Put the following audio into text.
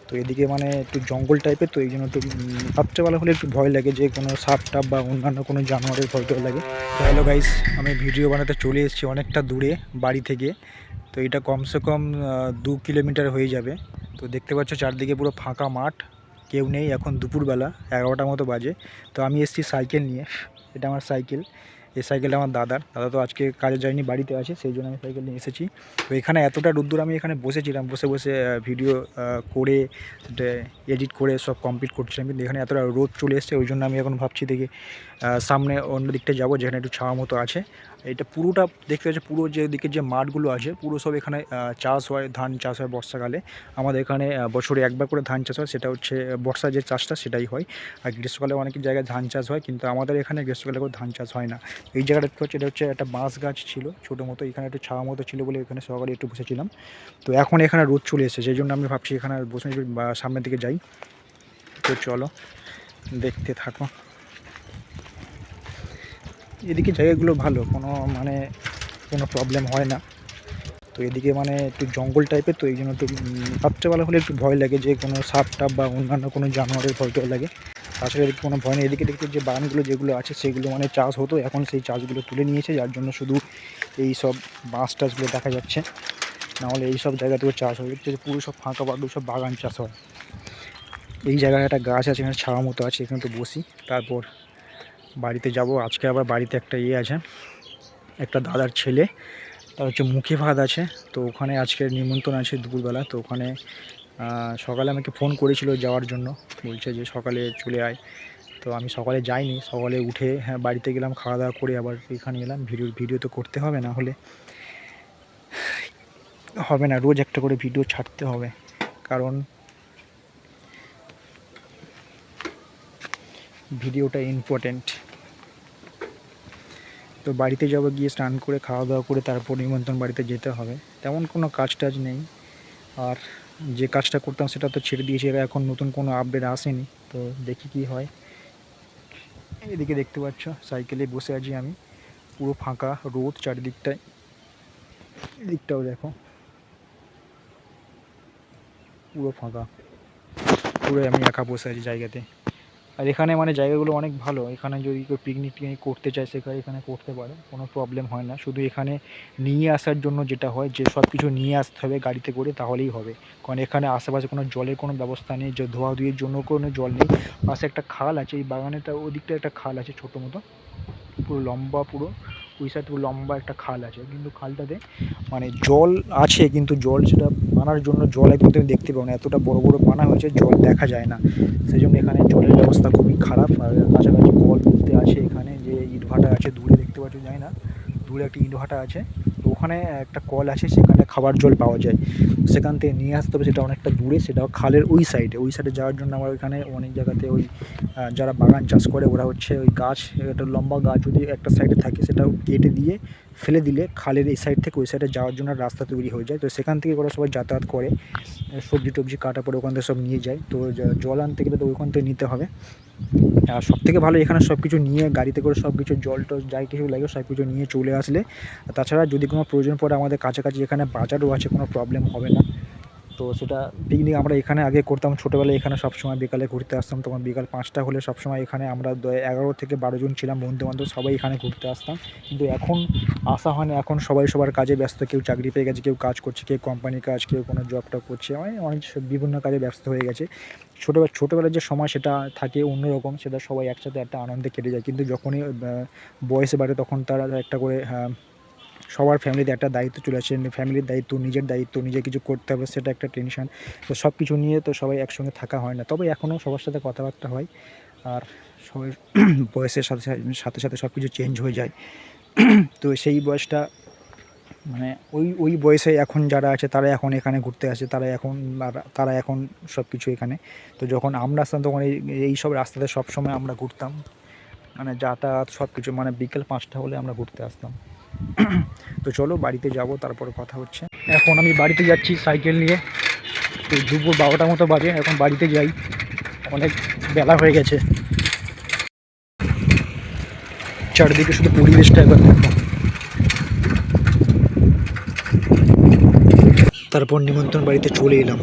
তো এদিকে মানে একটু জঙ্গল টাইপের, তো এই জন্য একটু রাত্রেবেলা হলে একটু ভয় লাগে, যে কোনো সাপ টাপ বা অন্যান্য কোনো জানোয়ারের ভয় লাগে। তো হ্যালো গাইস, আমি ভিডিও বানাতে চলে এসেছি অনেকটা দূরে বাড়ি থেকে। তো এটা কমসে কম 2 কিলোমিটার হয়ে যাবে। তো দেখতে পাচ্ছ চারদিকে পুরো ফাঁকা মাঠ, কেউ নেই। এখন দুপুরবেলা 11টার মতো বাজে। তো আমি এসেছি সাইকেল নিয়ে, এটা আমার সাইকেল। এই সাইকেলটা আমার দাদা তো আজকে কাজে যায়নি, বাড়িতে আছে, সেই জন্য আমি সাইকেল নিয়ে এসেছি। তো এখানে এতটা রোদ্দুর, আমি এখানে বসেছিলাম, বসে বসে ভিডিও করে এডিট করে সব কমপ্লিট করছিলাম, কিন্তু এখানে এতটা রোদ চলে এসছে, ওই জন্য আমি এখন ভাবছি দেখি সামনে অন্য দিকটা যাবো, যেখানে একটু ছাওয়া মতো আছে। এটা পুরোটা দেখতে পাচ্ছি, পুরো যে দিকে যে মাঠগুলো আছে পুরো সব এখানে চাষ হয়, ধান চাষ হয় বর্ষাকালে। আমাদের এখানে বছরে একবার করে ধান চাষ হয়, সেটা হচ্ছে বর্ষা যে চাষটা সেটাই হয়। আর গ্রীষ্মকালে অনেক জায়গায় ধান চাষ হয়, কিন্তু আমাদের এখানে গ্রীষ্মকালে কোনো ধান চাষ হয় না। এই জায়গাটা দেখতে পাচ্ছি, এটা হচ্ছে একটা বাঁশ গাছ ছিল ছোটো মতো, এখানে একটু ছাওয়া মতো ছিল বলে এখানে সকালে একটু বসেছিলাম। তো এখন এখানে রোদ চলে এসেছে, সেই জন্য আমি ভাবছি এখানে বসে সামনের দিকে যাই। তো চলো দেখতে থাকো। এদিকে জায়গাগুলো ভালো, মানে কোনো প্রবলেম হয় না। তো এদিকে মানে একটু জঙ্গল টাইপের, তো এই জন্য একটু রাত্রেবেলা হলে একটু ভয় লাগে, যে কোনো সাপ টাপ বা অন্যান্য কোনো জানোয়ারের ভয় লাগে। তাছাড়া এদিকে কোনো ভয় নেই। এদিকে দেখতে যে বাগানগুলো যেগুলো আছে সেগুলো মানে চাষ হতো, এখন সেই চাষগুলো তুলে নিয়েছে, যার জন্য শুধু এই সব বাঁশ টাছগুলো দেখা যাচ্ছে। নাহলে এই সব জায়গাতেও চাষ হয়, দেখতে পুরো সব ফাঁকা পাড়, সব বাগান চাষ হয়। এই জায়গায় একটা গাছ আছে, এখানে ছাওয়া মতো আছে, এখানে তো বসি, তারপর বাড়িতে যাব। আজকে আবার বাড়িতে একটা আছে, একটা দাদার ছেলে, তার হচ্ছে মুখে ভাত আছে, তো ওখানে আজকে নিমন্ত্রণ আছে দুপুরবেলা। তো ওখানে সকালে আমাকে ফোন করেছিল যাওয়ার জন্য, বলছে যে সকালে চলে আয়। তো আমি সকালে যাইনি, সকালে উঠে বাড়িতে গেলাম, খাওয়া দাওয়া করে আবার এখানে এলাম। ভিডিও তো করতে হবে, না হলে হবে না, রোজ একটা করে ভিডিও ছাড়তে হবে, কারণ ভিডিওটা ইম্পর্টেন্ট। তো বাড়িতে যাবো, গিয়ে স্নান করে খাওয়া দাওয়া করে তারপর নিমন্ত্রণ বাড়িতে যেতে হবে। তেমন কোনো কাজ টাজ নেই, আর যে কাজটা করতাম সেটা তো ছেড়ে দিয়েছি, এখন নতুন কোনো আপডেট আসেনি। তো দেখি কি হয়। এদিকে দেখতে পাচ্ছ সাইকেলে বসে আছি আমি, পুরো ফাঁকা, রোদ চারিদিকটায়, এদিকটাও দেখো পুরো ফাঁকা, পুরো আমি একা বসে আছি জায়গাতে। আর এখানে মানে জায়গাগুলো অনেক ভালো, এখানে যদি কেউ পিকনিক টিকনিক করতে চায় সেখানে এখানে করতে পারে, কোনো প্রবলেম হয় না। শুধু এখানে নিয়ে আসার জন্য যেটা হয়, যে সব কিছু নিয়ে আসতে হবে গাড়িতে করে, তাহলেই হবে। কারণ এখানে আশেপাশে কোনো জলের কোনো ব্যবস্থা নেই, যে ধোয়াধুয়ির জন্য কোনো জল নেই। পাশে একটা খাল আছে, এই বাগানেটা ওদিকটা একটা খাল আছে ছোটো মতো, পুরো লম্বা, পুরো ওই সাইড পুরো লম্বা একটা খাল আছে, কিন্তু খালটাতে মানে জল আছে, কিন্তু জল সেটা আনার জন্য জল একদম তুমি দেখতে পাও না, এতটা বড় বড় পানা হয়েছে, জল দেখা যায় না। সেই জন্য এখানে জলের ব্যবস্থা খুবই খারাপ। আর কাছাকাছি কল বলতে আছে, এখানে যে ইটভাটা আছে দূরে দেখতে পাচ্ছ, যায় না, দূরে একটা ইটভাটা আছে, তো ওখানে একটা কল আছে, সেখানে খাবার জল পাওয়া যায়, সেখান থেকে নিয়ে আসতে হবে, সেটা অনেকটা দূরে, সেটাও খালের ওই সাইডে যাওয়ার জন্য আমার ওইখানে অনেক জায়গাতে ওই যারা বাগান চাষ করে ওরা হচ্ছে ওই গাছ, একটা লম্বা গাছ যদি একটা সাইডে থাকে সেটাও কেটে দিয়ে ফেলে দিলে খালের এই সাইড থেকে ওই সাইডে যাওয়ার জন্য রাস্তা তৈরি হয়ে যায়। তো সেখান থেকে ওরা সবাই যাতায়াত করে, সবজি টবজি কাটা পরে ওখান থেকে সব নিয়ে যায়। তো জল আনতে গেলে তো ওইখান থেকে নিতে হবে। আর সবথেকে ভালো এখানে সব কিছু নিয়ে গাড়িতে করে সব কিছু জল টল যাই কিছু লাগে সব কিছু নিয়ে চলে আসলে। তাছাড়া যদি কোনো প্রয়োজন পড়ে আমাদের কাছাকাছি এখানে বাজারও আছে, কোনো প্রবলেম হবে না। তো সেটা পিকনিক আমরা এখানে আগে করতাম ছোটোবেলায়, এখানে সবসময় বিকালে ঘুরতে আসতাম, তখন বিকাল 5টা হলে সবসময় এখানে আমরা 11 থেকে 12 জন ছিলাম বন্ধুবান্ধব, সবাই এখানে ঘুরতে আসতাম। কিন্তু এখন আসা হয় না, এখন সবাই সবার কাজে ব্যস্ত, কেউ চাকরি পেয়ে গেছে, কেউ কাজ করছে, কেউ কোম্পানির কাজ, কেউ কোনো জব টব করছে, মানে অনেক বিভিন্ন কাজে ব্যস্ত হয়ে গেছে। ছোটোবেলার যে সময় সেটা থাকে অন্যরকম, সেটা সবাই একসাথে একটা আনন্দে কেটে যায়। কিন্তু যখনই বয়সে বাড়ে তখন তারা একটা করে সবার ফ্যামিলিতে একটা দায়িত্ব চলে আসে, ফ্যামিলির দায়িত্ব, নিজের দায়িত্ব, নিজে কিছু করতে হবে, সেটা একটা টেনশন। তো সব কিছু নিয়ে তো সবাই একসঙ্গে থাকা হয় না, তবে এখনও সবার সাথে কথাবার্তা হয়। আর সবাই বয়সের সাথে সাথে সাথে সব কিছু চেঞ্জ হয়ে যায়। তো সেই বয়সটা মানে ওই বয়সে এখন যারা আছে তারা এখন এখানে ঘুরতে আসে, তারা এখন সব কিছু এখানে। তো যখন আমরা আসতাম তখন এই সব রাস্তাতে সবসময় আমরা ঘুরতাম, মানে যাতায়াত সব কিছু, মানে বিকেল 5টা হলে আমরা ঘুরতে আসতাম। তো চলো বাড়িতে যাব, তারপরে কথা হচ্ছে। এখন আমি বাড়িতে যাচ্ছি সাইকেল নিয়ে, তো দুপুর 12টার মতো বাজে, এখন বাড়িতে যাই, অনেক বেলা হয়ে গেছে। চারদিকে শুধু পরিবেশটা একবার দেখো। তারপর নিমন্ত্রণ বাড়িতে চলে এলাম।